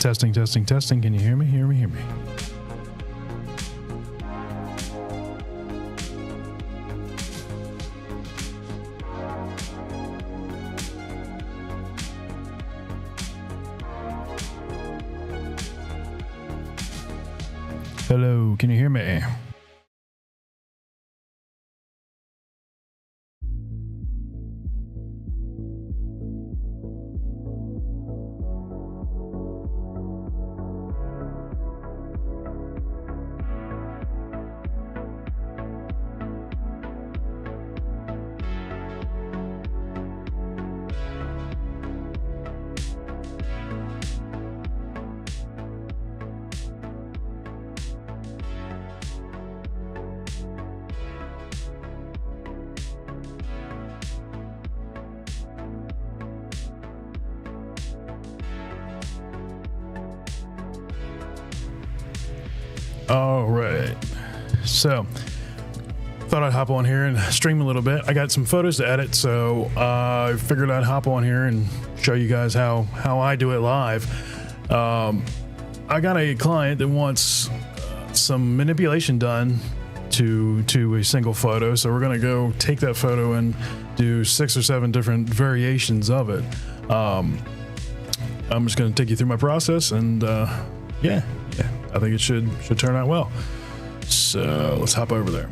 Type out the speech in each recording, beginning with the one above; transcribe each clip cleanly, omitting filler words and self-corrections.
Testing, testing, testing. Can you hear me? Hear me, hear me. Hello, can you hear me? All right, so thought I'd hop on here and stream a little bit. I got some photos to edit, so I figured I'd hop on here and show you guys how I do it live. I got a client that wants some manipulation done to a single photo, so we're gonna go take that photo and do 6 or 7 different variations of it. I'm just gonna take you through my process, and yeah, I think it should turn out well. So let's hop over there.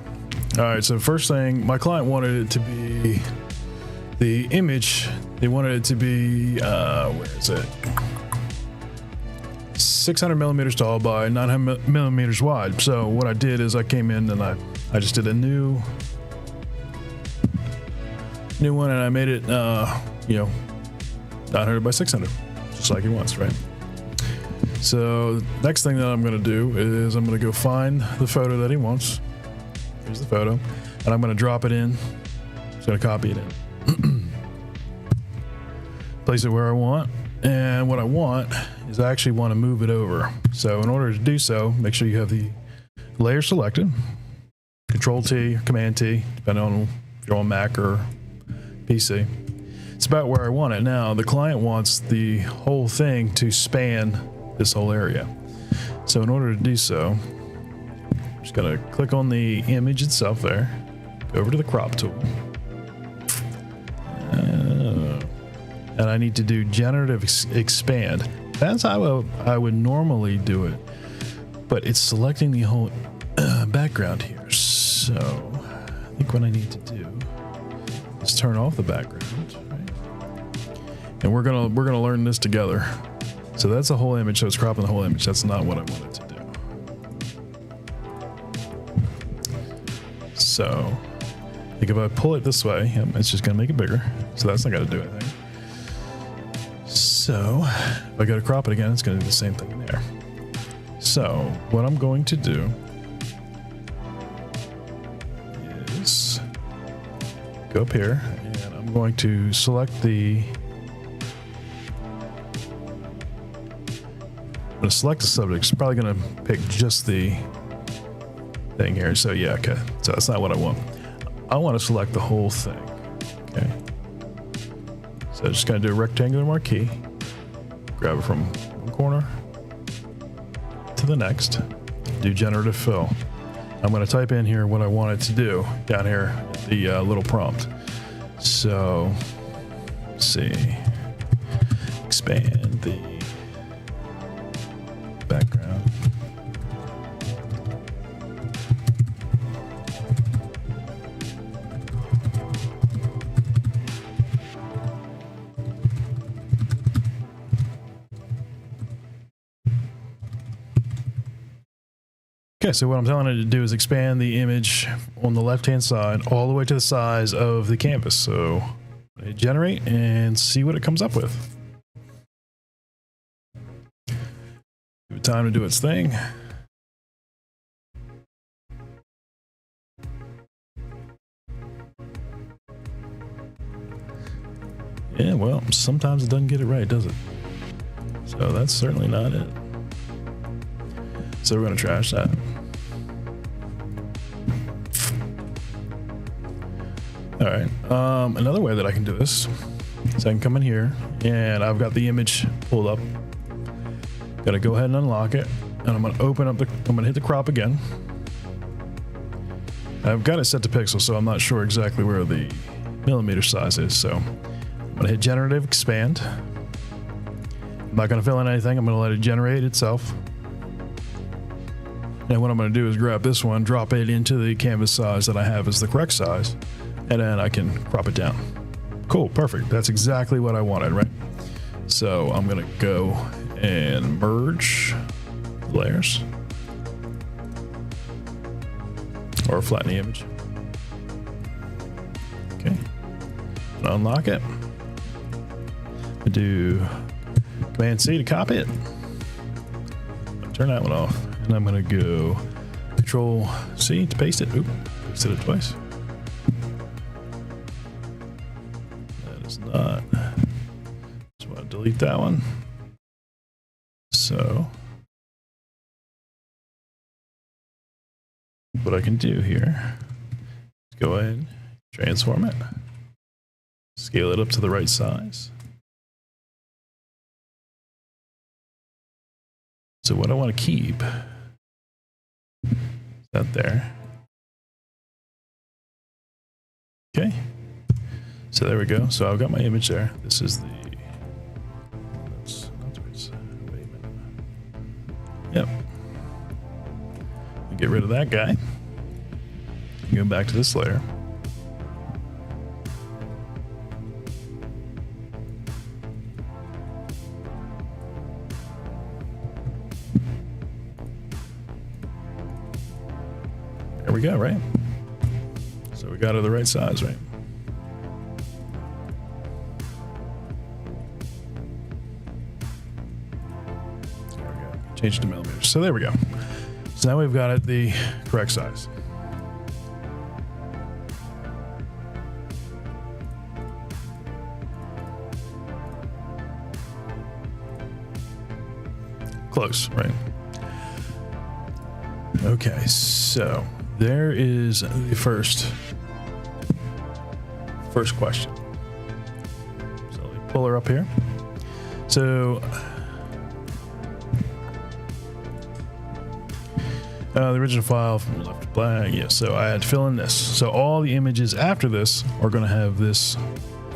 All right, so first thing, my client wanted it to be the image. They wanted it to be, where is it? 600 millimeters tall by 900 millimeters wide. So what I did is I came in and I just did a new one, and I made it, 900 by 600, just like he wants, right? So next thing that I'm going to do is I'm going to go find the photo that he wants. Here's the photo, and I'm going to drop it in. Just going to copy it in. Place it where I want, and what I want is I actually want to move it over. So in order to do so, make sure you have the layer selected. Control T, Command T, depending on if you're on Mac or PC. It's about where I want it. Now the client wants the whole thing to span this whole area. So in order to do so, I'm just gonna click on the image itself there, go over to the crop tool, and I need to do generative expand. That's how I would normally do it, but it's selecting the whole background here. So I think what I need to do is turn off the background, right? And we're gonna learn this together. So that's the whole image, so it's cropping the whole image. That's not what I wanted to do. So I think if I pull it this way, it's just gonna make it bigger. So that's not gonna do anything. So if I go to crop it again, it's gonna do the same thing there. So what I'm going to do is go up here, and I'm going to select the I'm going to select the subject. It's probably going to pick just the thing here. So yeah, okay. So that's not what I want. I want to select the whole thing. Okay. So I'm just going to do a rectangular marquee. Grab it from one corner to the next. Do generative fill. I'm going to type in here what I want it to do down here, the little prompt. So let's see. Expand the background. Okay, so what I'm telling it to do is expand the image on the left-hand side all the way to the size of the canvas. So hit generate and see what it comes up with. Give it time to do its thing. Yeah, well, sometimes it doesn't get it right, does it? So that's certainly not it. So we're going to trash that. All right. Another way that I can do this is I can come in here and I've got the image pulled up. Gotta go ahead and unlock it, and I'm gonna open up I'm gonna hit the crop again. I've got it set to pixels, so I'm not sure exactly where the millimeter size is. So I'm gonna hit generative expand. I'm not gonna fill in anything. I'm gonna let it generate itself. And what I'm gonna do is grab this one, drop it into the canvas size that I have as the correct size, and then I can crop it down. Cool, perfect. That's exactly what I wanted, right? So I'm gonna go and merge layers. Or flatten the image. Okay. Unlock it. I do Command C to copy it. Turn that one off. And I'm going to go Control C to paste it. Oop, pasted it twice. That is not. Just want to delete that one. So what I can do here is go ahead, transform it, scale it up to the right size. So what I want to keep is that there. Okay. So there we go. So I've got my image there. This is the. Wait a minute. Yep. Get rid of that guy. Go back to this layer. There we go, right? So we got it the right size, right? There we go. Change it to millimeters. So there we go. So now we've got it the correct size. Close, right? Okay, so there is the first question. So let me pull her up here. So the original file from left to blank. Yeah, so I had to fill in this. So all the images after this are going to have this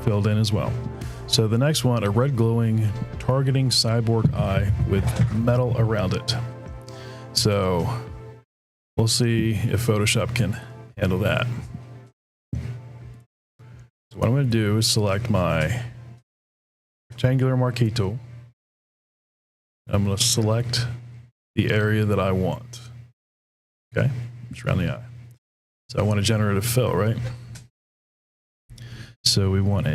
filled in as well. So the next one, a red glowing targeting cyborg eye with metal around it. So we'll see if Photoshop can handle that. So what I'm going to do is select my rectangular marquee tool. I'm going to select the area that I want. Okay, just around the eye. So I want a generative fill, right? So we want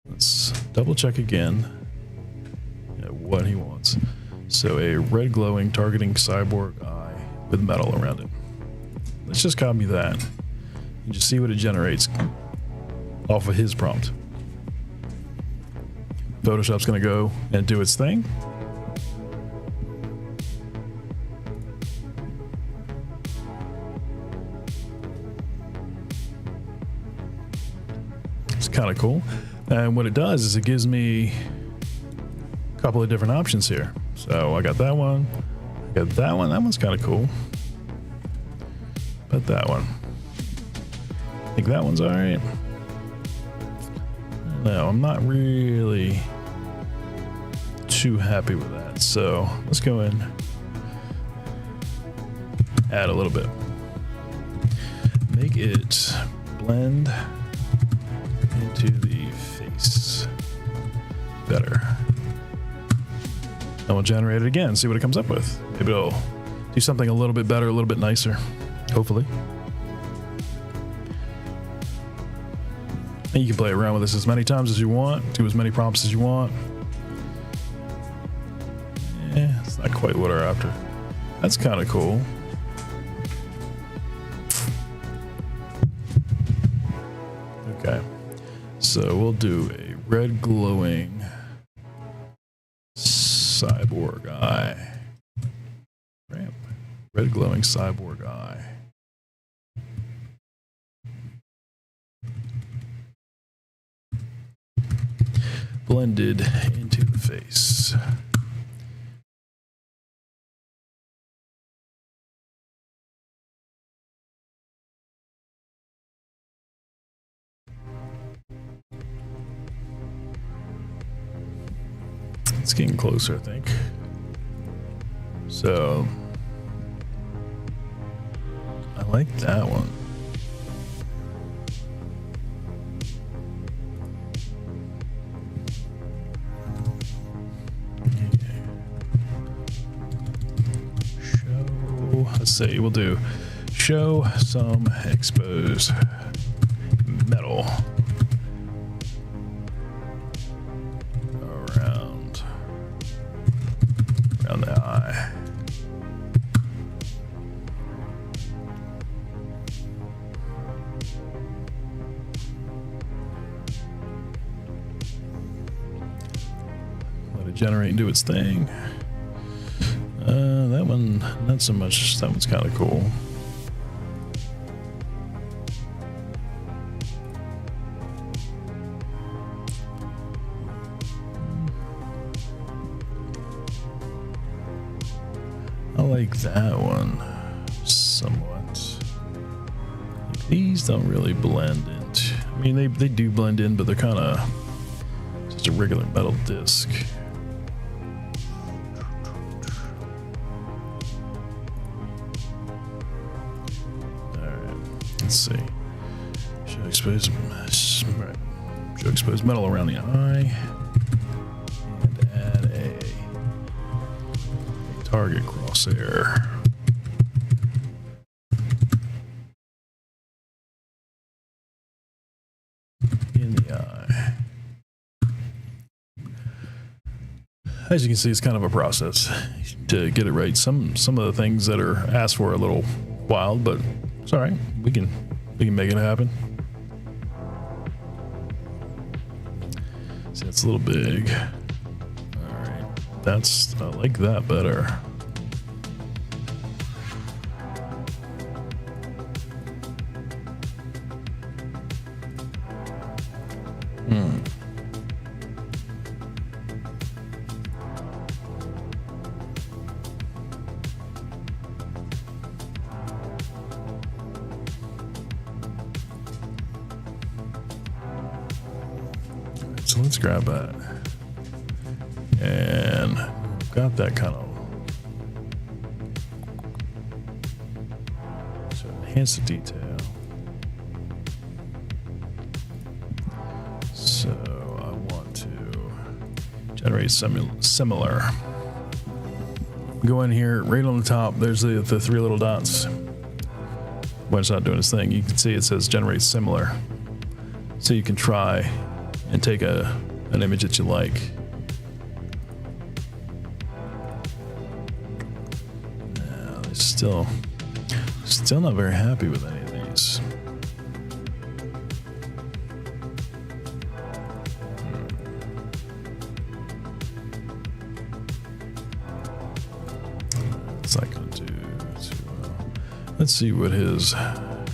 let's double check again what he wants. So a red glowing targeting cyborg eye with metal around it. Let's just copy that and just see what it generates off of his prompt. Photoshop's gonna go and do its thing. It's kind of cool. And what it does is it gives me a couple of different options here. So I got that one, I got that one. That one's kind of cool. But that one, I think that one's all right. No, I'm not really too happy with that. So let's go in, add a little bit, make it blend into the face better. And we'll generate it again, see what it comes up with. Maybe it'll do something a little bit better, a little bit nicer, hopefully. And you can play around with this as many times as you want, do as many prompts as you want. Yeah, it's not quite what we're after. That's kind of cool. Okay, so we'll do a red glowing cyborg eye. Ramp. Red glowing cyborg eye. Blended into the face. it's getting closer, I think. So I like that one. Let's see, we'll do show some exposed metal around the eye. Let it generate and do its thing. That one, not so much. That one's kind of cool. I like that one somewhat. These don't really blend into. I mean, they do blend in, but they're kind of just a regular metal disc. Let's see. Show exposed metal around the eye, and add a target crosshair. In the eye. As you can see, it's kind of a process to get it right. Some of the things that are asked for are a little wild, but it's all right. We can make it happen. See, it's a little big. All right, I like that better. So let's grab that. And we've got that kind of. So enhance the detail. So I want to generate similar. Go in here, right on the top, there's the three little dots. When it's not doing its thing, you can see it says generate similar. So you can try and take an image that you like. No, they're still not very happy with any of these. It's not gonna do too well. Let's see what his. So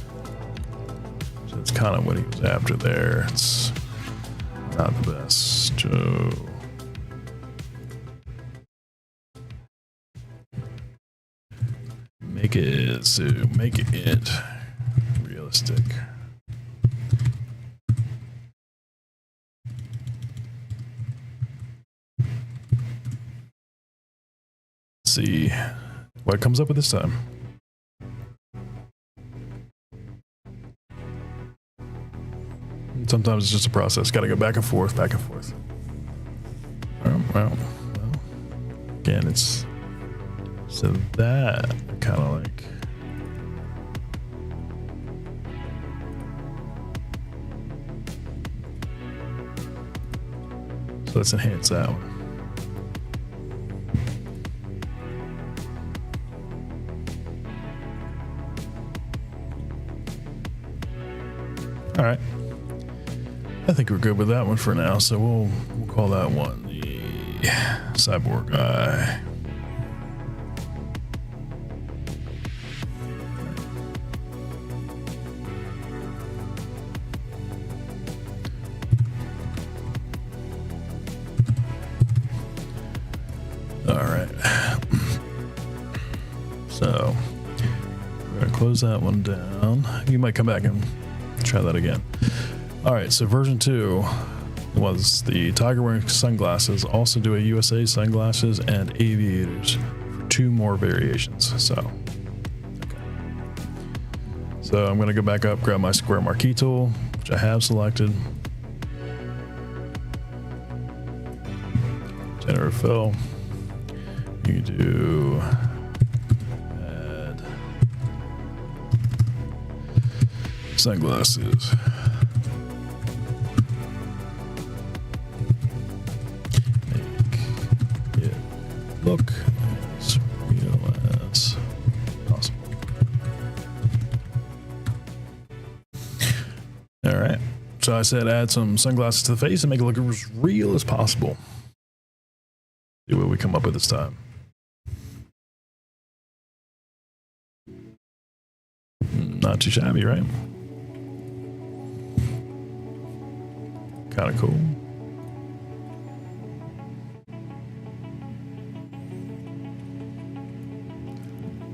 it's kind of what he was after there. It's not the best. Make it realistic. Let's see what comes up with this time. Sometimes it's just a process. Got to go back and forth, back and forth. Well, again, it's so that kind of like. So let's enhance that one. All right. I think we're good with that one for now, so we'll call that one the cyborg eye. All right. So we're gonna close that one down. You might come back and try that again. All right, so version 2 was the tiger wearing sunglasses. Also do a USA sunglasses and aviators for 2 more variations. So, okay. So I'm going to go back up, grab my square marquee tool, which I have selected. Generative fill. You do add sunglasses. Make it look as real as possible. All right. So I said add some sunglasses to the face and make it look as real as possible. See what we come up with this time. Not too shabby, right? Kind of cool.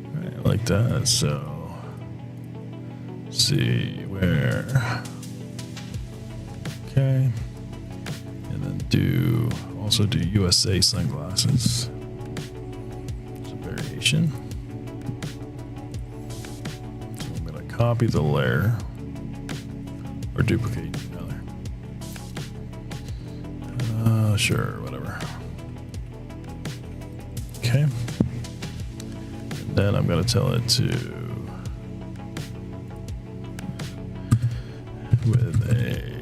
All right, like that. So, let's see where. Okay, and then also do USA sunglasses. There's a variation. So I'm gonna copy the layer or duplicate rather. Sure, whatever. Okay, and then I'm gonna tell it to with a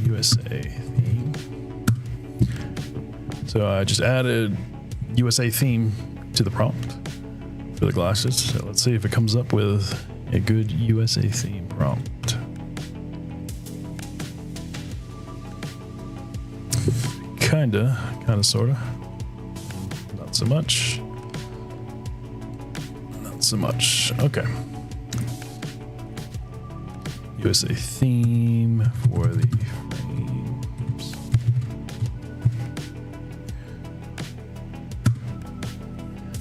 USA theme. So I just added USA theme to the prompt for the glasses. So let's see if it comes up with a good USA theme prompt. Kinda, sorta. Not so much. Not so much. Okay. USA theme for the frames.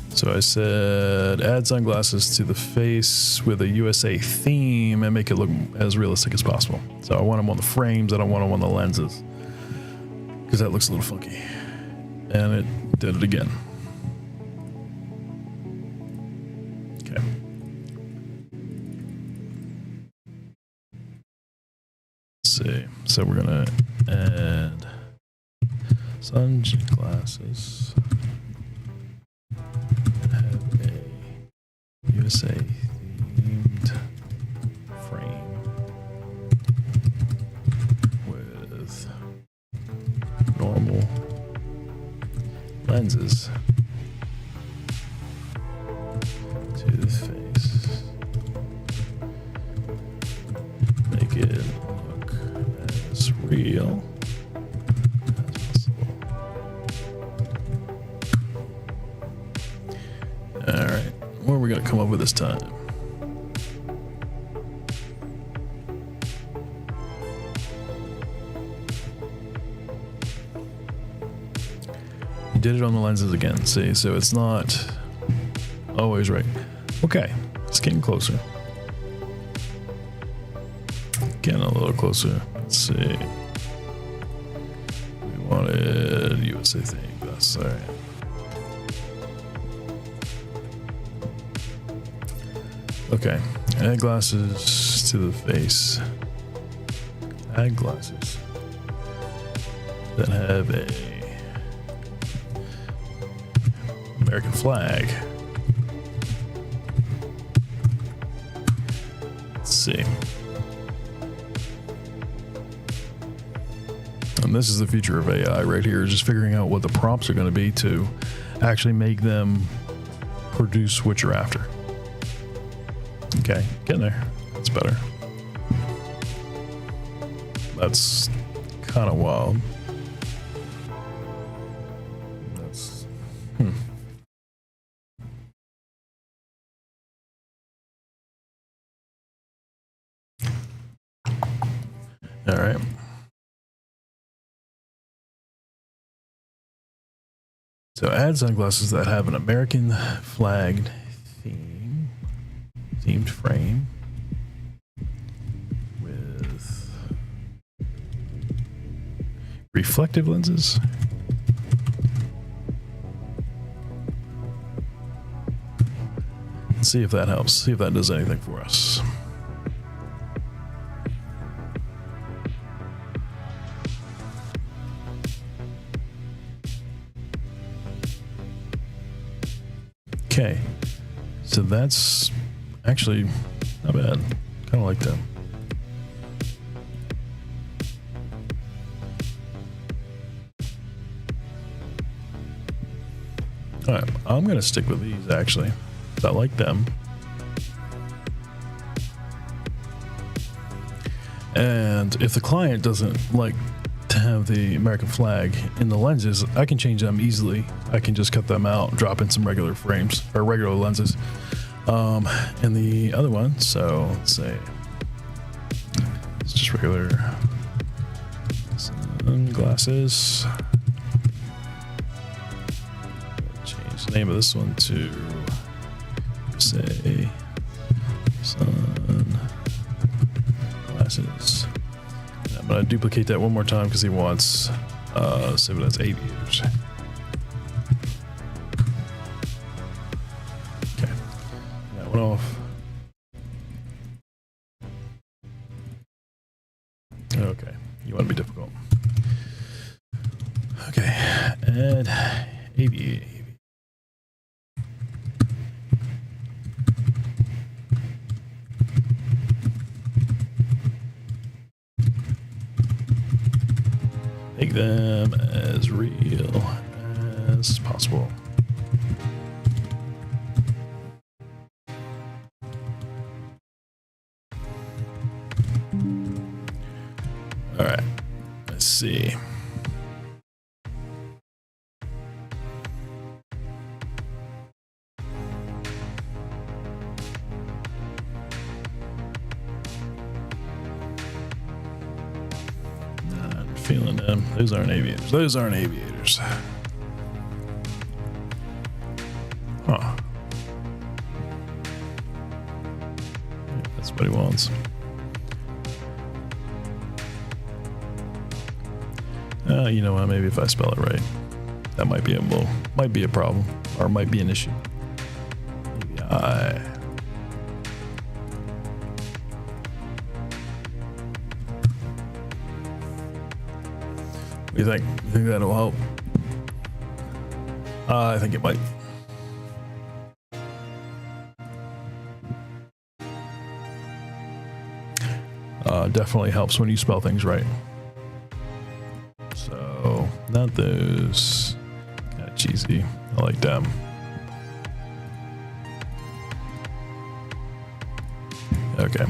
So I said add sunglasses to the face with a USA theme and make it look as realistic as possible. So I want them on the frames, I don't want them on the lenses, because that looks a little funky. And it did it again. Okay. See, so we're gonna add sunglasses, have a USA themed frame with normal lenses to the face, make it look as real as possible. All right, what are we gonna come up with this time? You did it on the lenses again, see, so it's not always right. Okay, it's getting closer. Getting a little closer. Let's see. We wanted USA thing. That's all right. Okay, add glasses to the face. Add glasses that have a American flag. Let's see. And this is the future of AI right here, just figuring out what the prompts are going to be to actually make them produce what you're after. Okay, getting there. That's better. That's kind of wild. That's all right. So add sunglasses that have an American flag themed frame with reflective lenses. Let's see if that helps. See if that does anything for us. Okay, so that's actually not bad. Kind of like that. All right, I'm gonna stick with these actually. I like them. And if the client doesn't like to have the American flag in the lenses, I can change them easily. I can just cut them out, drop in some regular frames or regular lenses. And the other one, so let's say it's just regular sunglasses. Change the name of this one to say sunglasses. I'm gonna duplicate that one more time because he wants say that's aviators. Okay, that went off. Okay, you want to be difficult. Okay, add aviator. Make them as real as possible. All right, let's see. Feeling them. Those aren't aviators. Those aren't aviators. Huh. That's what he wants. You know what? Maybe if I spell it right, that might be a problem, or might be an issue. Maybe What do you think? You think that'll help? I think it might. Definitely helps when you spell things right. So, not those. Kind of cheesy. I like them. Okay.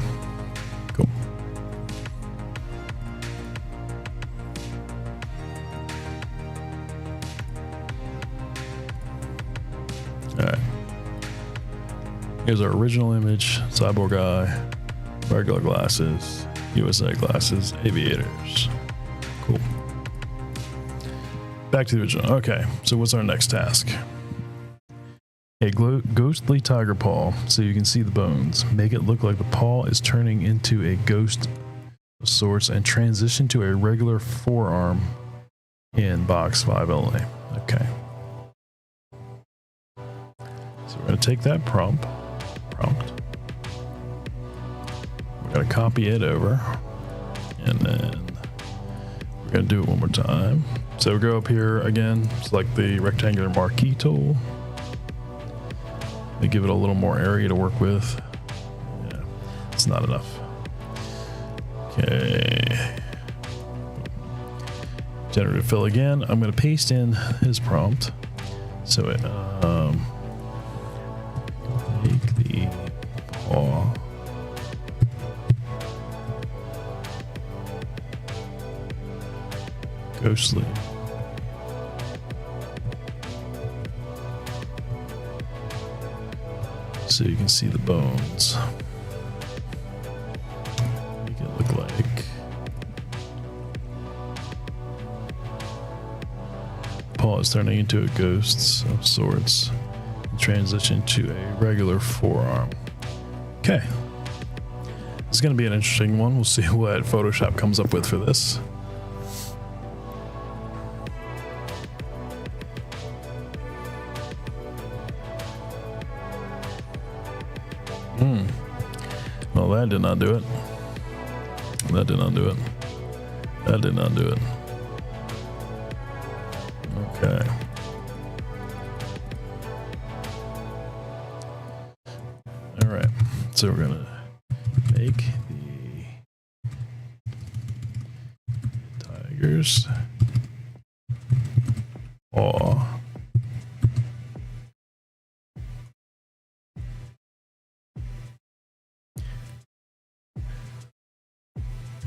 Cool. Alright. Here's our original image. Cyborg eye. Regular glasses. USA glasses. Aviators. Cool. Back to the original. Okay. So what's our next task? A ghostly tiger paw, so you can see the bones. Make it look like the paw is turning into a ghost of sorts and transition to a regular forearm in box 5 only. Okay. So we're going to take that prompt. We're going to copy it over. And then we're going to do it one more time. So we go up here again, select the rectangular marquee tool. They give it a little more area to work with. Yeah, it's not enough. Okay. Generative fill again. I'm going to paste in his prompt. So it, make the paw ghostly. So you can see the bones. Make it look like paw is turning into a ghost of sorts and transition to a regular forearm. Okay. This is going to be an interesting one. We'll see what Photoshop comes up with for this. Well, that did not do it. That did not do it. That did not do it. Okay. All right. So we're gonna make the tigers paw.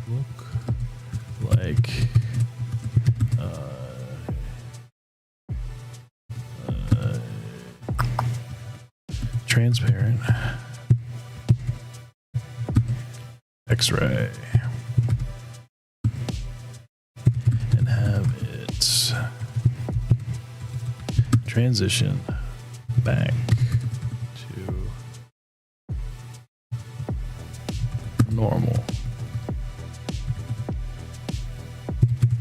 Look like transparent X-ray and have it transition back to normal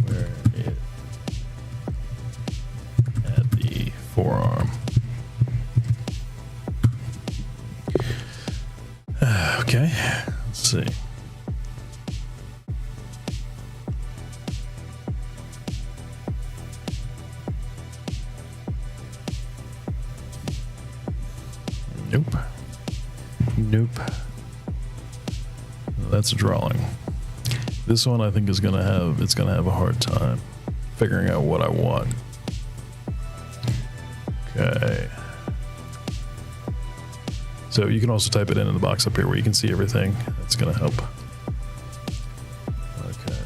where it at the forearm. Okay, let's see. Nope. Nope. That's a drawing. This one I think is gonna have a hard time figuring out what I want. Okay. So you can also type it in the box up here where you can see everything. That's gonna help. Okay.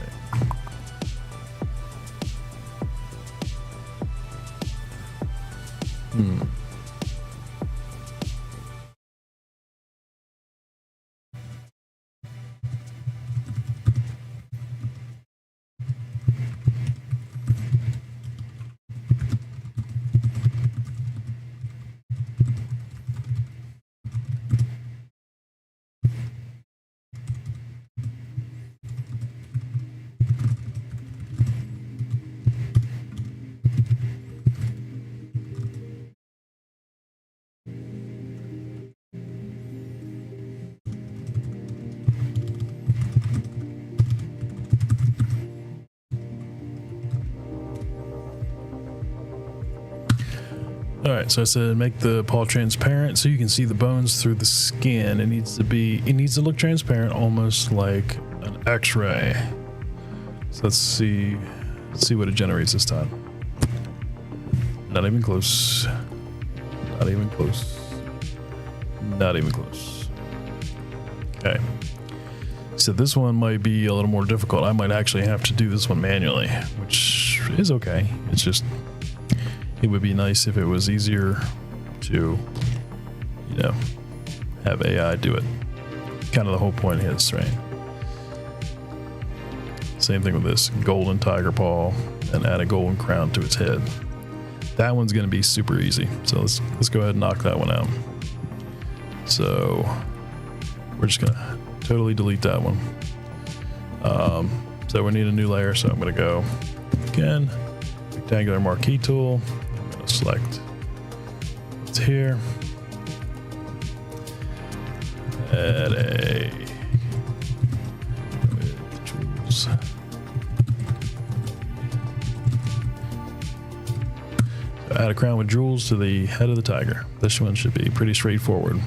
All right, so I said make the paw transparent so you can see the bones through the skin. It needs to look transparent, almost like an X-ray. So let's see what it generates this time. Not even close. Not even close. Not even close. Okay. So this one might be a little more difficult. I might actually have to do this one manually, which is okay. It's just, it would be nice if it was easier to, you know, have AI do it. Kind of the whole point of this, right? Same thing with this golden tiger paw and add a golden crown to its head. That one's going to be super easy. So let's go ahead and knock that one out. So we're just going to totally delete that one. So we need a new layer. So I'm going to go again, rectangular marquee tool. I'm going to select what's here. Add a with tools. Add a crown with jewels to the head of the tiger. This one should be pretty straightforward.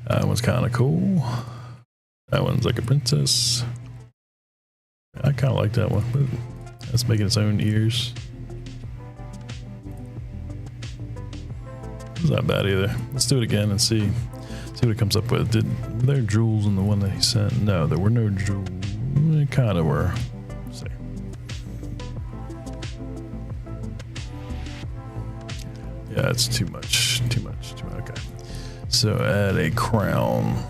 That one's kind of cool. That one's like a princess. I kind of like that one, but that's making its own ears. It's not bad either. Let's do it again and see what it comes up with. Were there jewels in the one that he sent? No, there were no jewels. They kind of were. Let's see. Yeah, it's too much. Too much. Okay. So add a crown.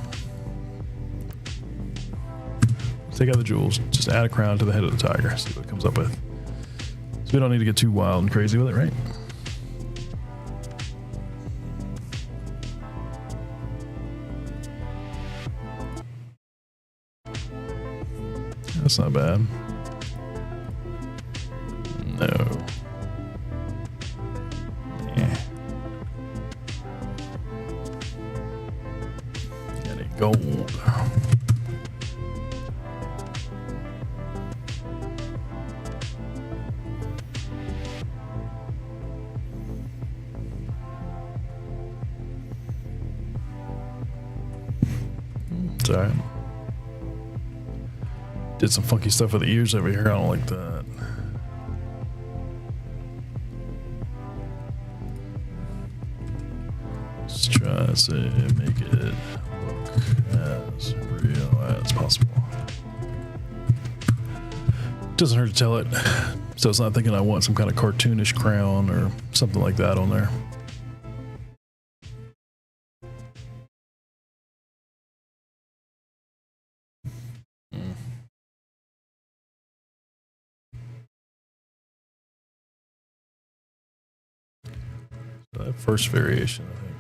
Take out the jewels. Just add a crown to the head of the tiger. See what it comes up with. So we don't need to get too wild and crazy with it, right? That's not bad. No. Yeah. Got a gold. It's alright. Did some funky stuff with the ears over here. I don't like that. Let's try to make it look as real as possible. Doesn't hurt to tell it. So it's not thinking I want some kind of cartoonish crown or something like that on there. That first variation, I think.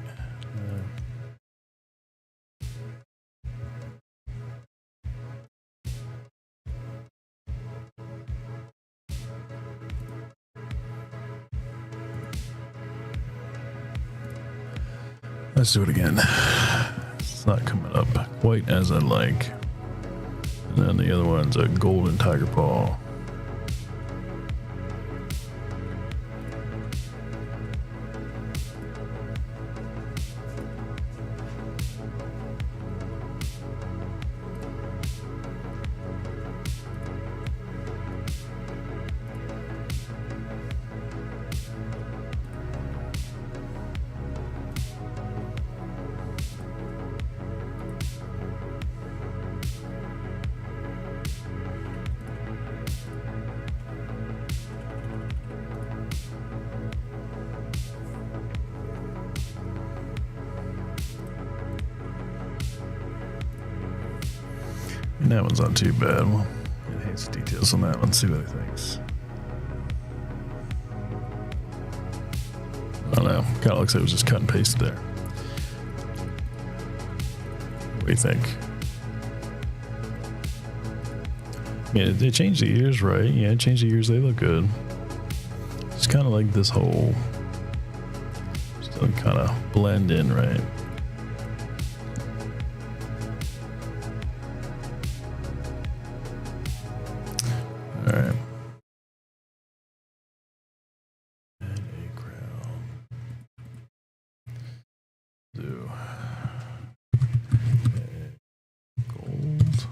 Let's do it again. It's not coming up quite as I like. And then the other one's a golden tiger paw. And that one's not too bad. We'll enhance the details on that one, see what he thinks. I don't know. Kind of looks like it was just cut and paste there. What do you think? I mean, they changed the ears, right? Yeah, changed the ears. They look good. It's kind of like this whole, still kind of blend in, right? All right. And a crown. Do gold.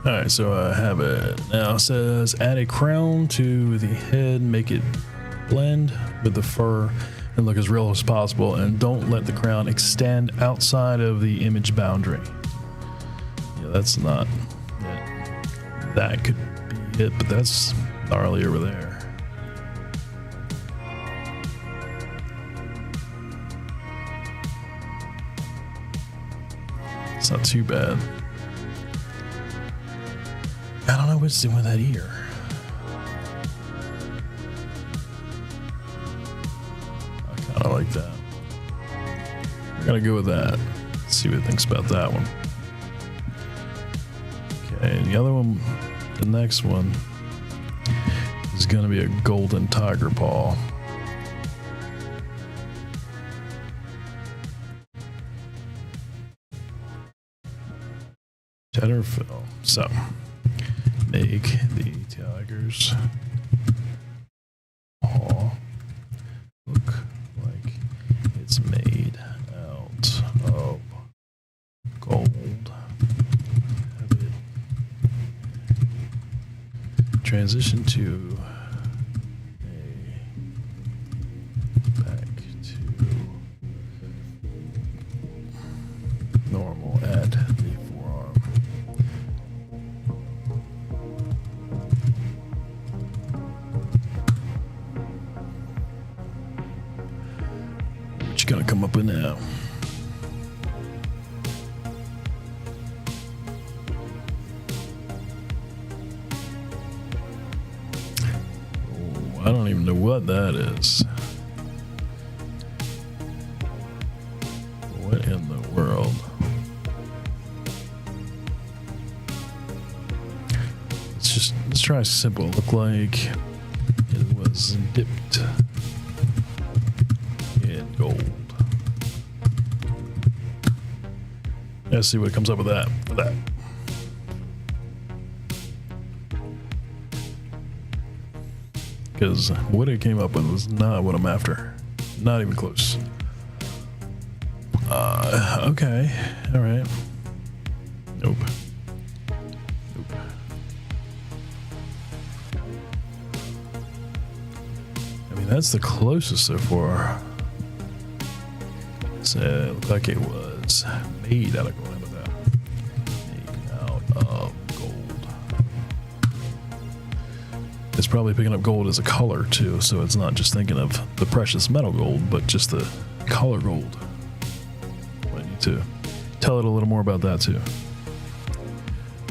All right, so I have it now. It says add a crown to the head, make it blend with the fur and look as real as possible, and don't let the crown extend outside of the image boundary. Yeah, that's not it. That could be it, but that's gnarly over there. It's not too bad. I don't know what's doing with that ear. I kind of like that. We're gonna go with that. See what he thinks about that one. Okay, and the other one, the next one, is gonna be a golden tiger paw. Cheddar fill. So, make the tiger's paw look like it's made out of gold. Have it transition to come up with now? Oh, I don't even know what that is. What in the world? Let's try simple. Look like it was dipped in gold. Let's see what comes up with that. Because what it came up with was not what I'm after. Not even close. Okay. All right. Nope. I mean, that's the closest so far. So it looked like it was made out of gold. How about that? Made out of gold. It's probably picking up gold as a color too, so it's not just thinking of the precious metal gold, but just the color gold. I need to tell it a little more about that too.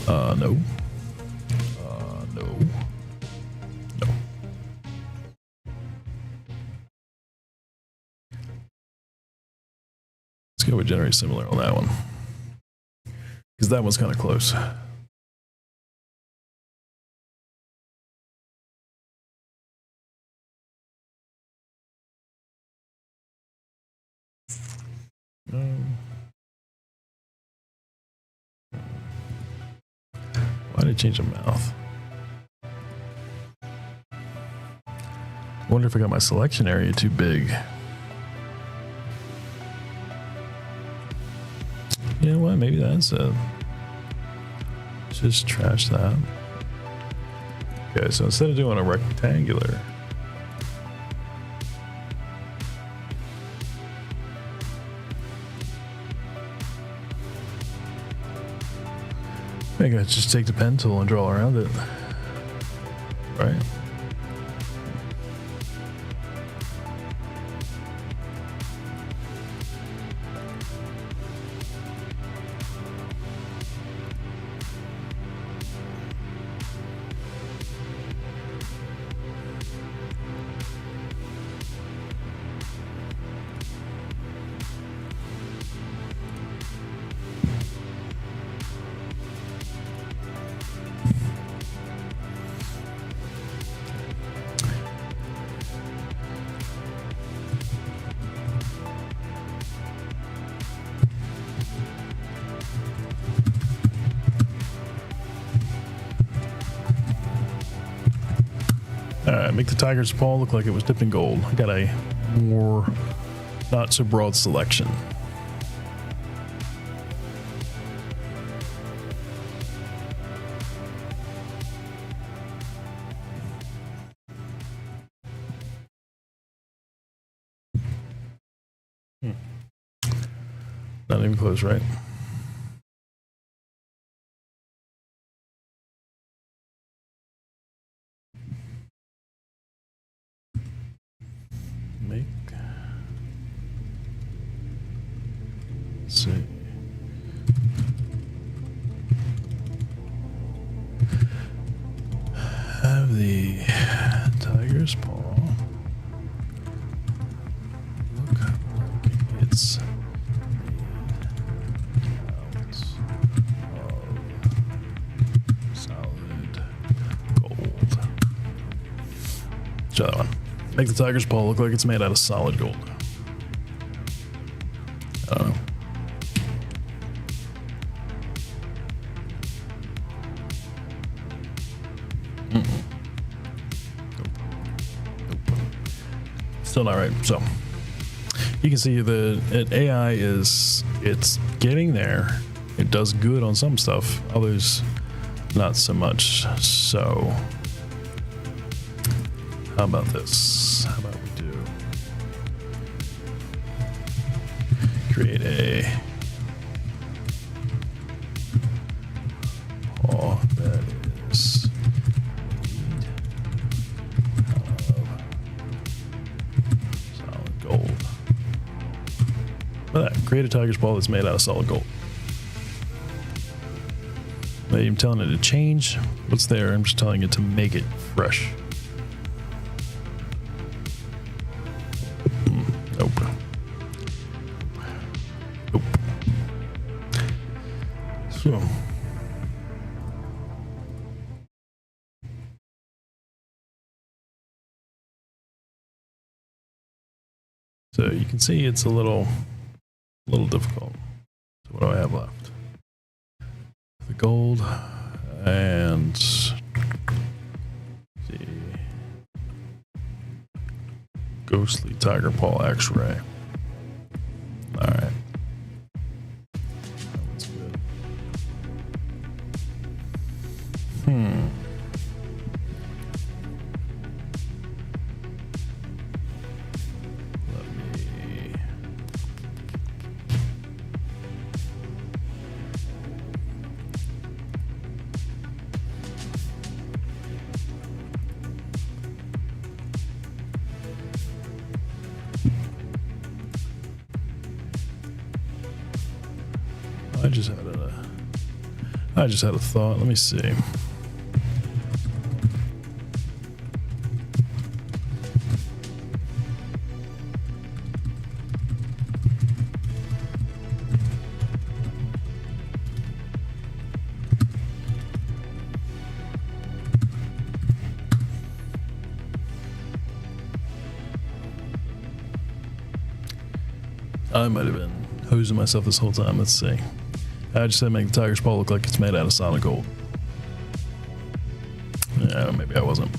No. No. Let's go with generate similar on that one, because that one's kind of close. Why did it change the mouth? I wonder if I got my selection area too big. You know what? Maybe that's it. Just trash that. Okay, so instead of doing a rectangular, I gotta just take the pen tool and draw around it, right? Make the tiger's paw look like it was dipped in gold. I got a more not so broad selection. Not even close, right? Let's see. Have the tiger's paw look like it's made out of solid gold. Try that one. Make the tiger's paw look like it's made out of solid gold. I don't know. Still not right. So you can see the AI it's getting there. It does good on some stuff, others not so much. So how about this? How about we do create a paw that is gold. Create a tiger's paw that's made out of solid gold. Not even telling it to change what's there. I'm just telling it to make it fresh. Nope. Nope. So you can see it's a little difficult. So what do I have left? The gold and the ghostly tiger paw X-ray. All right. That's good. I just had a thought. Let me see. I might have been hosing myself this whole time. Let's see. I just said make the tiger's paw look like it's made out of solid gold. Yeah, maybe I wasn't.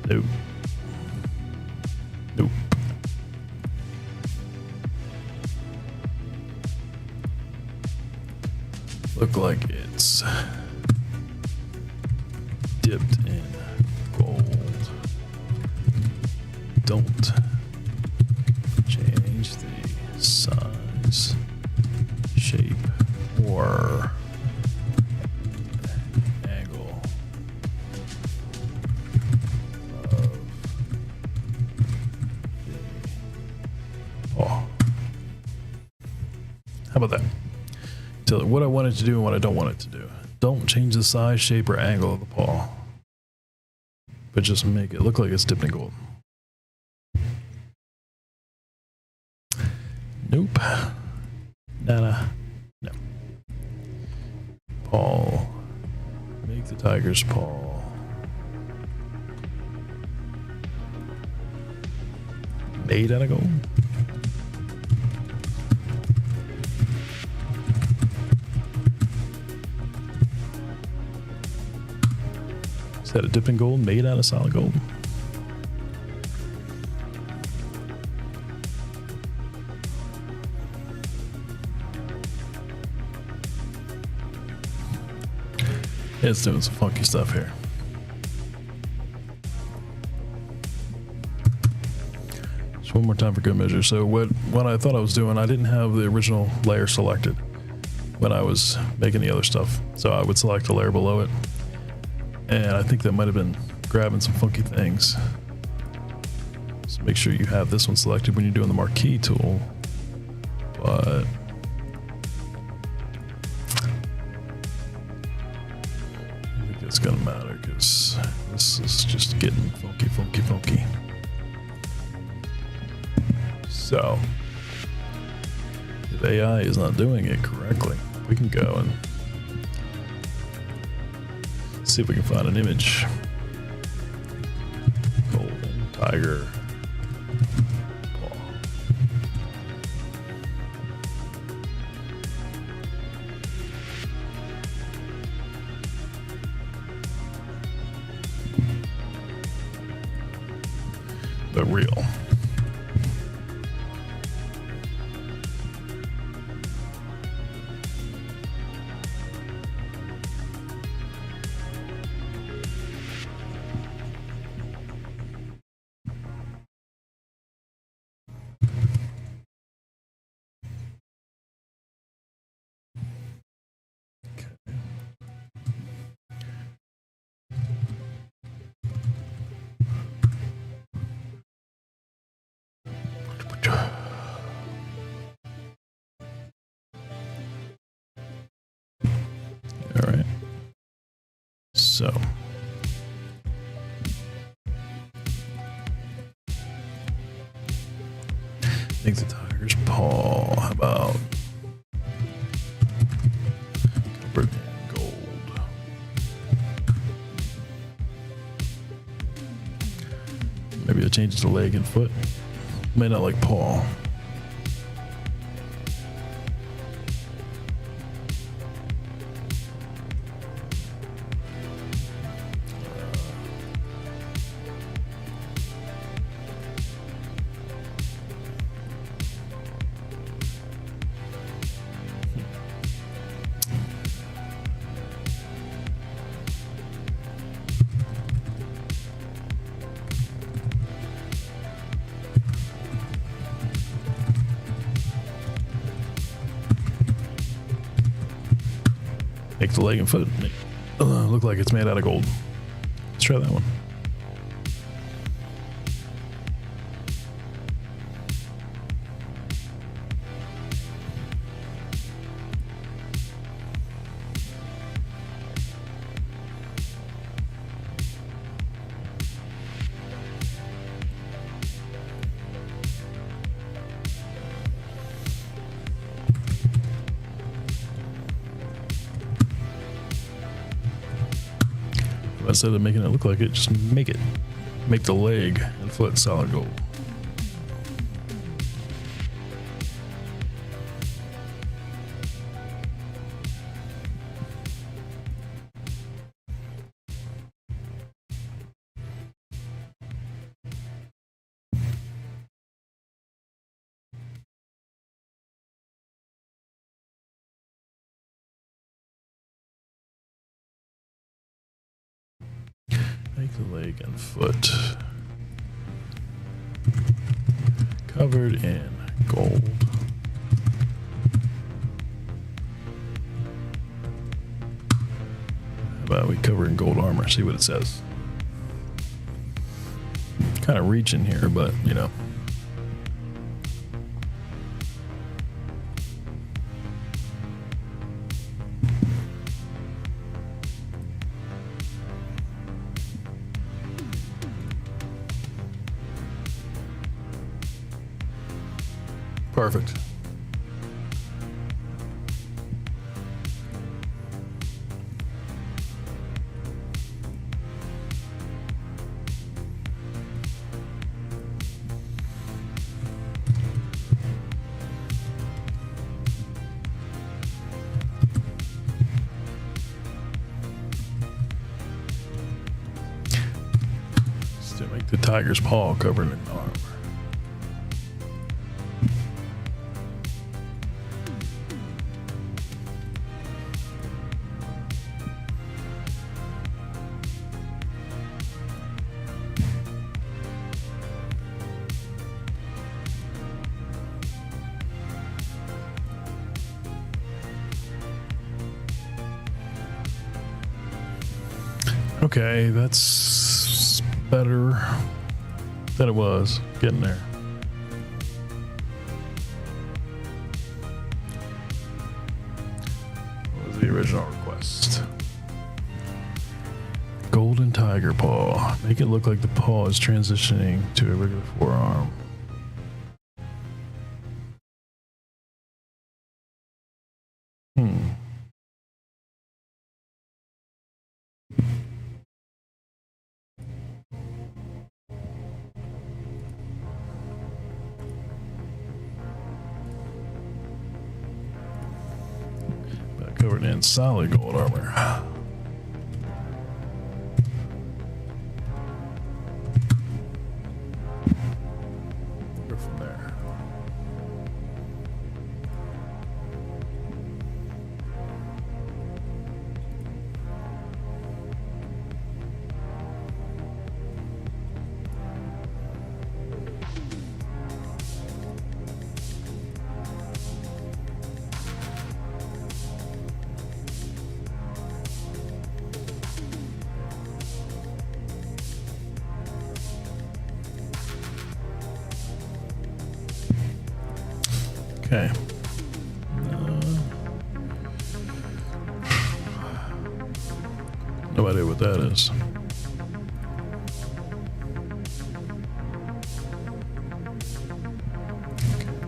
Nope. Nope. Look like it's dipped in gold. Don't change the size, shape, or angle of the paw. How about that? Tell it what I want it to do and what I don't want it to do. Don't change the size, shape, or angle of the paw, but just make it look like it's dipped in gold. Nope. Nada. No. Paw. Make the tiger's paw. Made out of gold. Is that a dip in gold made out of solid gold? It's doing some funky stuff here. Just one more time for good measure. So what I thought I was doing, I didn't have the original layer selected when I was making the other stuff. So I would select a layer below it. And I think that might have been grabbing some funky things. So make sure you have this one selected when you're doing the marquee tool. But it's gonna matter because this is just getting funky. So if AI is not doing it correctly, we can go and see if we can find an image. Golden tiger paw. But real. Make the tiger's paw. How about covered in gold? Maybe I'll change it to leg and foot. May not like paw. Make the leg and foot look like it's made out of gold. Let's try that one. Instead of making it look like it, just make the leg and foot solid gold. Make the leg and foot covered in gold. How about we cover in gold armor? See what it says. Kind of reaching here, but you know. Perfect. Still make the tiger's paw covered in armor. Okay, that's better than it was. Getting there. What was the original request? Golden tiger paw. Make it look like the paw is transitioning to a regular forearm. Covered in solid gold armor. Go from there. Okay. No idea what that is. Okay.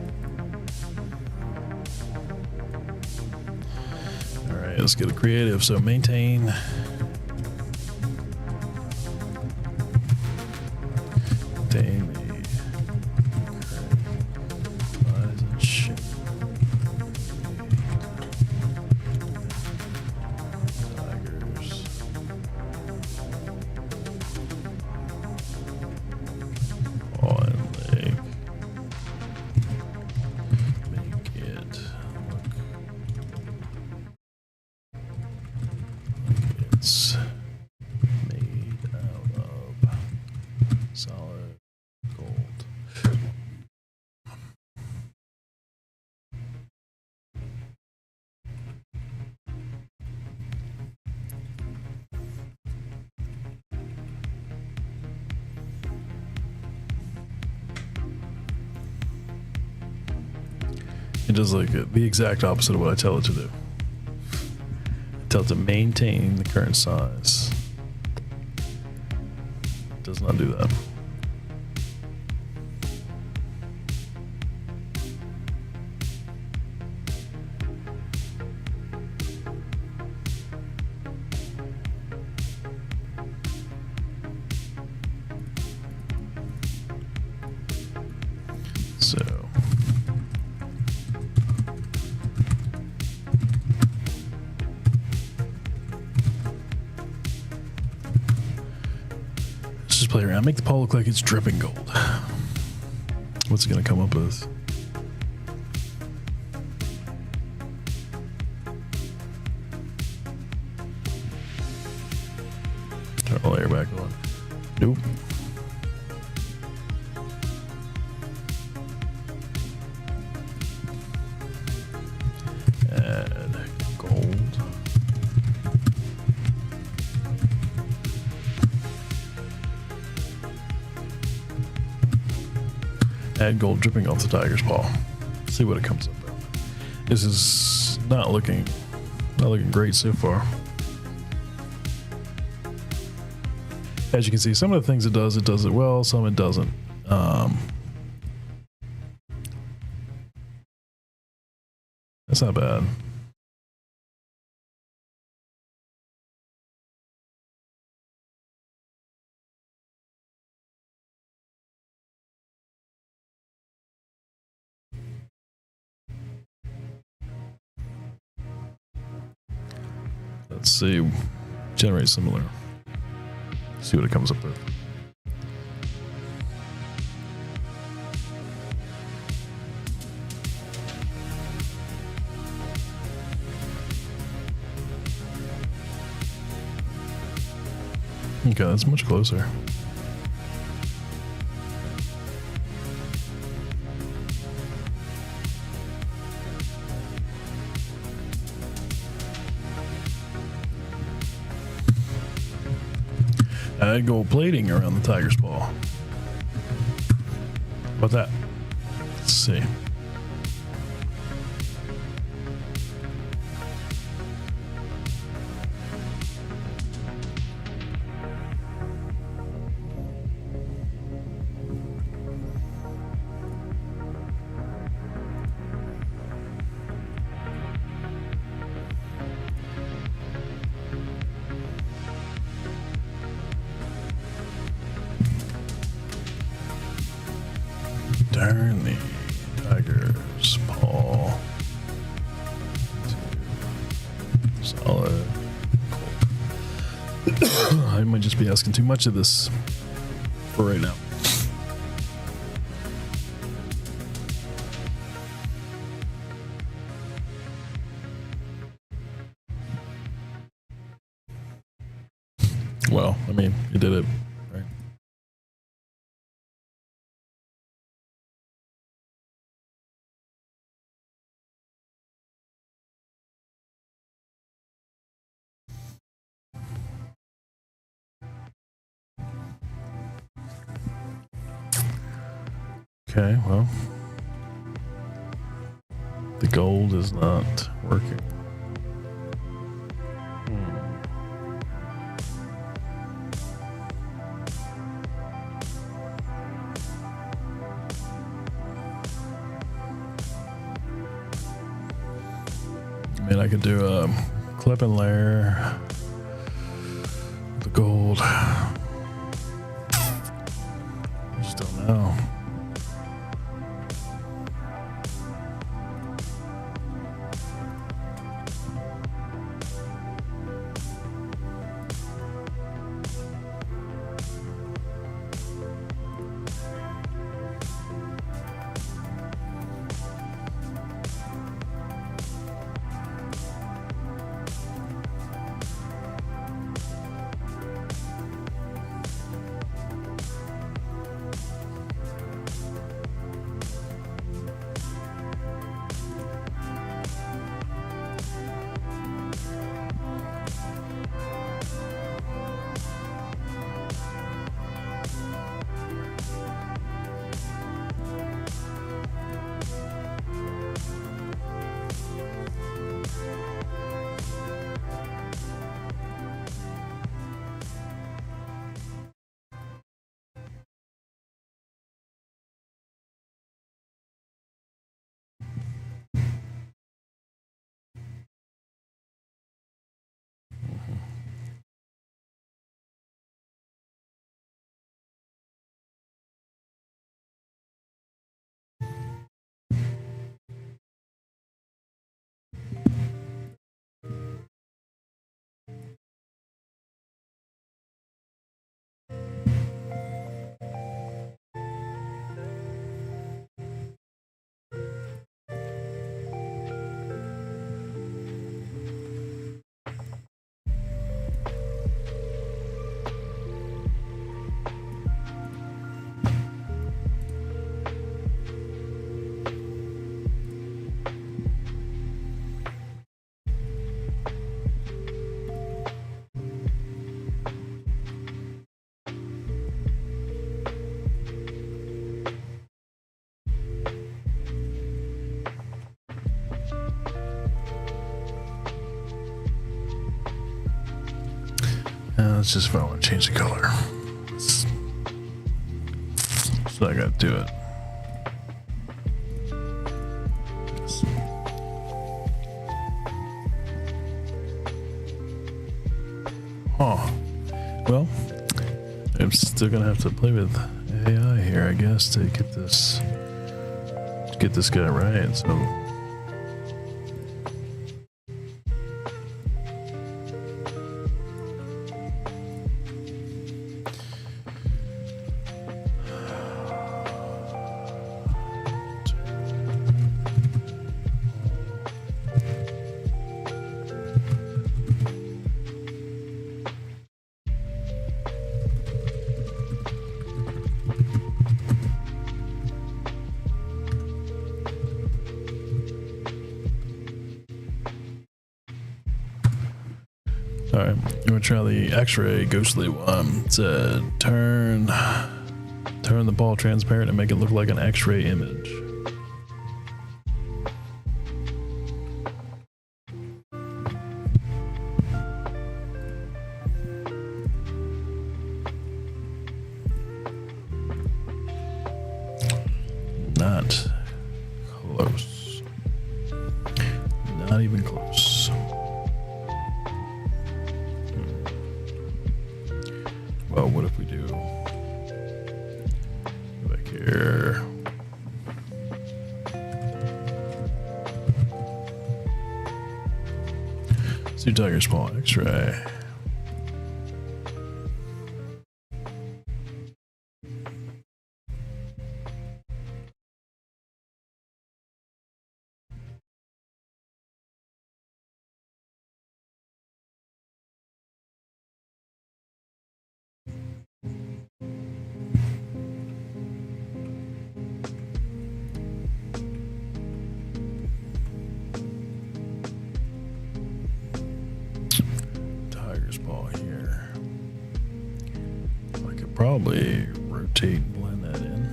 let's get a creative. So maintain. Maintain the size and shape. Tigers. Paw and leg. Make it look. It's made out of solid gold. It does like the exact opposite of what I tell it to do. I tell it to maintain the current size. It does not do that. So let's just play around. Make the paw look like it's dripping gold. What's it gonna come up with? Turn the layer back on. Nope. Add gold. Add gold dripping off the tiger's paw. See what it comes up with. This is not looking great so far. As you can see, some of the things it does it well, some it doesn't. That's not bad. Let's see. Generate similar. See what it comes up with. Okay, that's much closer. Add gold plating around the tiger's paw. How about that? Let's see. Turn the tiger's paw to solid gold. I might just be asking too much of this for right now. Well, I mean, you did it, right? Okay, well, the gold is not working. I mean, I could do a weapon layer. The gold. I just don't know. Let's just, if I want to change the color. So I gotta do it. Huh. Well, I'm still gonna have to play with AI here, I guess, to get this guy right. So. Alright, I'm gonna try the X-ray ghostly one. It said turn the ball transparent and make it look like an X-ray image. Not close. Not even close. Well, what if we do back here? See tiger's paw X-ray. Here. I could probably rotate and blend that in.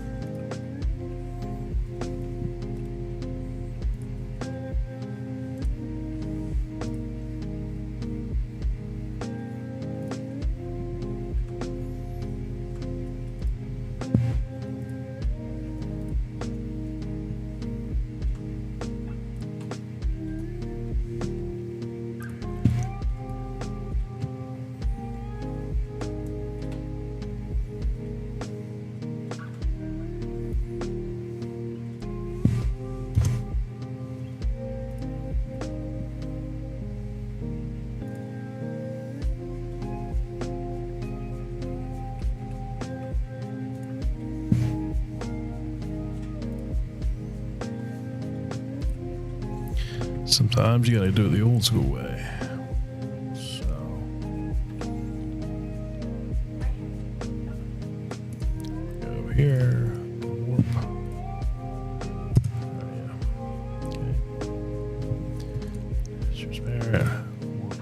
Sometimes you gotta do it the old school way. So go over here, warp. Oh, yeah. Okay. Just there. Warp.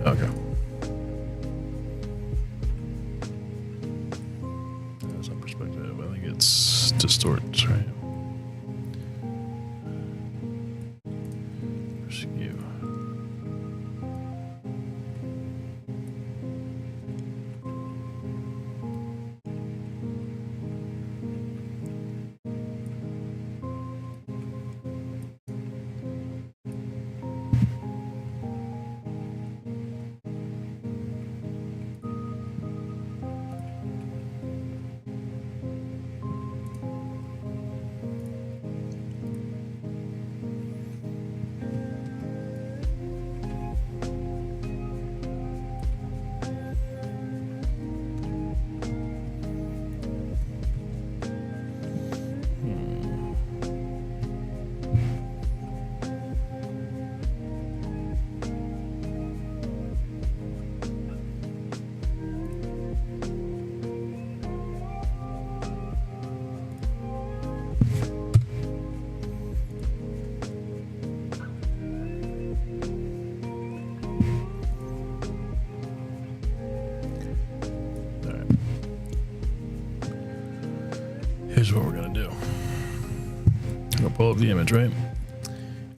Okay. That's some perspective. I think it's distorts, right? Skew. Here's what we're gonna do. I'm gonna pull up the image, right?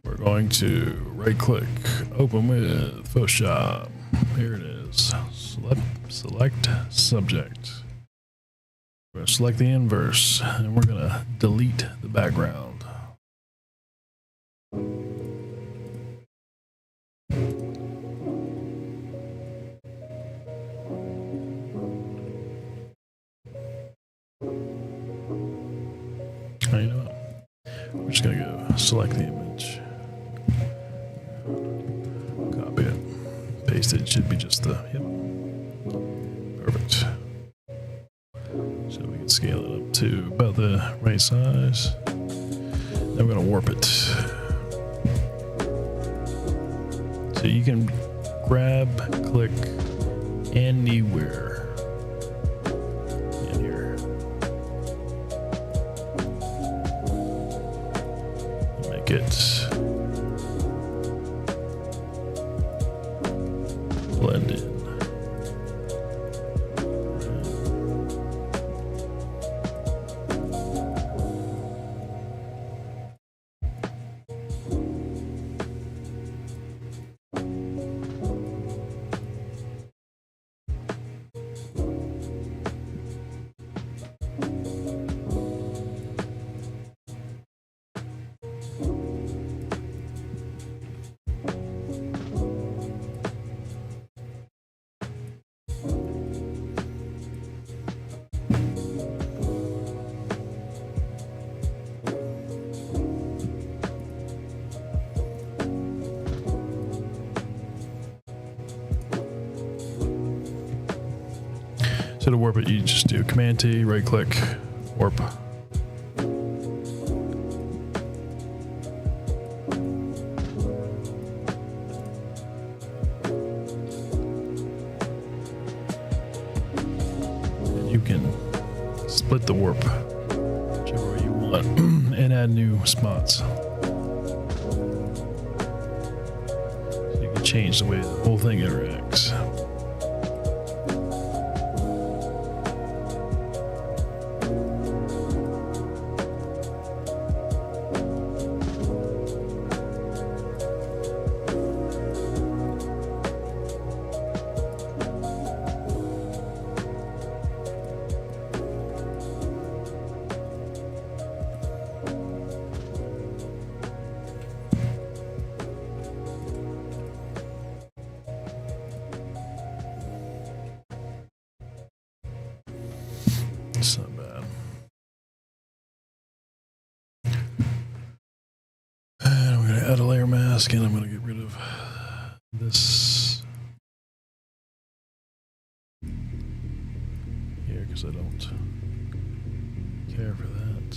We're going to right click, open with Photoshop. Here it is. Select subject. We're gonna select the inverse and we're gonna delete the background. You know what? We're just gonna go select the image, copy it, paste it. It should be just the, yep, perfect. So we can scale it up to about the right size. Then we're gonna warp it. So you can grab, click anywhere. It blend in. So to warp it, you just do Command T, right click, warp. And you can split the warp whichever way you want and add new spots. So you can change the way the whole thing interacts. It's not bad. And I'm going to add a layer mask, and I'm going to get rid of this here because I don't care for that.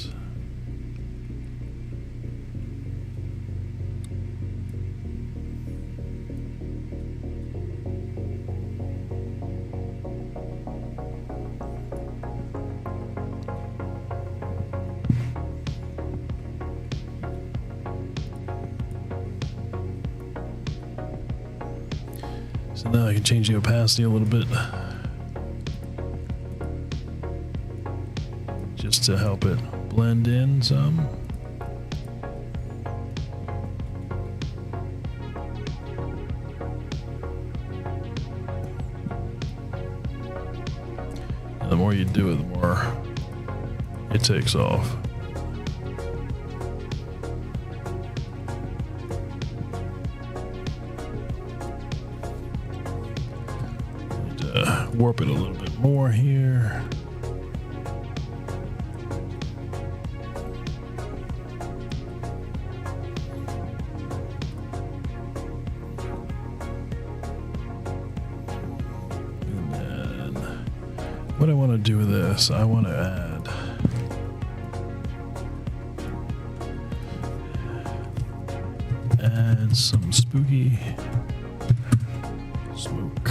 So now I can change the opacity a little bit, just to help it blend in some. And the more you do it, the more it takes off. Warp it a little bit more here. And then what I want to do with this, I want to add some spooky smoke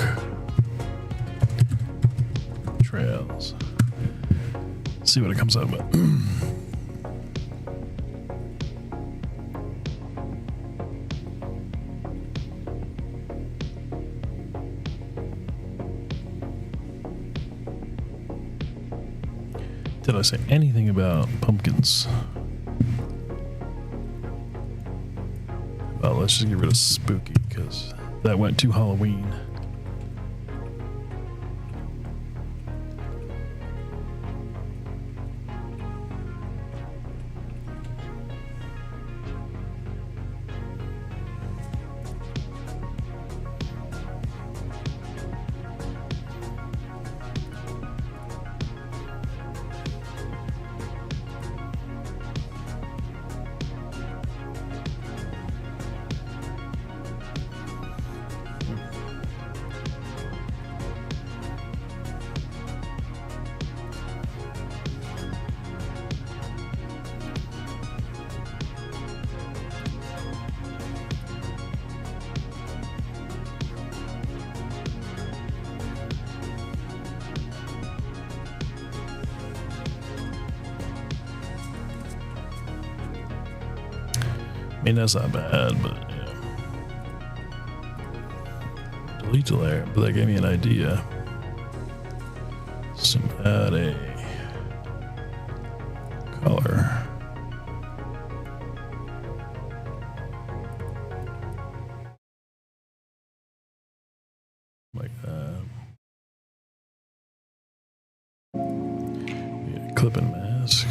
trails. See what it comes out with. Did I say anything about pumpkins? Well, let's just get rid of spooky because that went too Halloween. I mean, that's not bad, but yeah. Delete the layer, but that gave me an idea. So add a color. Like that. Yeah, clip and mask.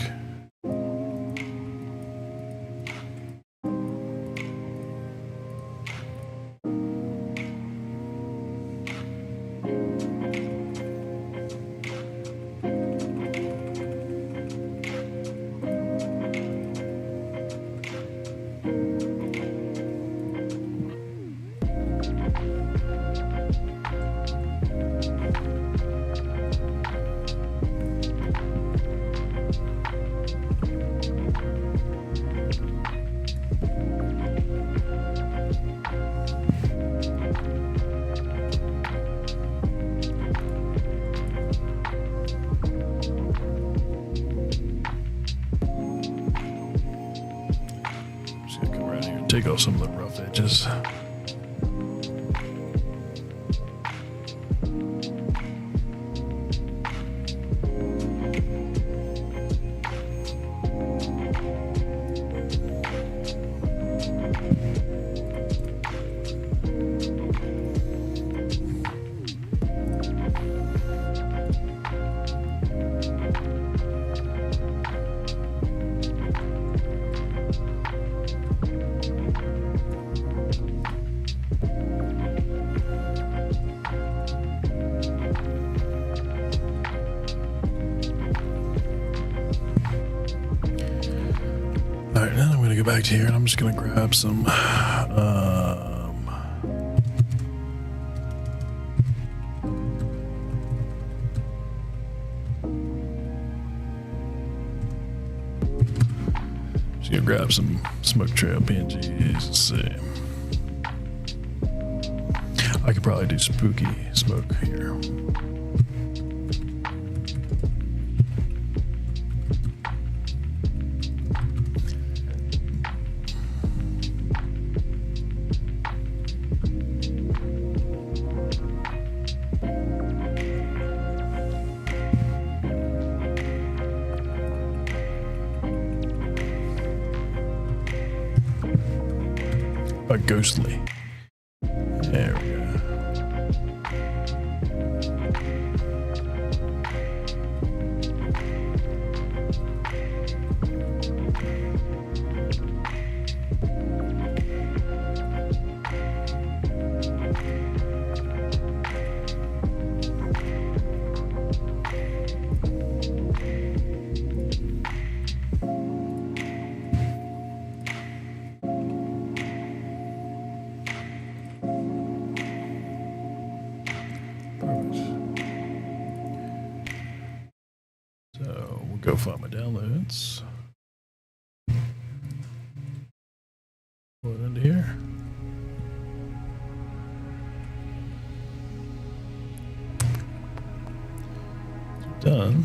Take off some of the rough edges. Alright, now I'm going to go back to here and I'm just going to grab some grab some smoke trail PNGs. Let's see. I could probably do spooky smoke here. Ghostly. There we go. So we'll go find my downloads. Pull it into here. Done.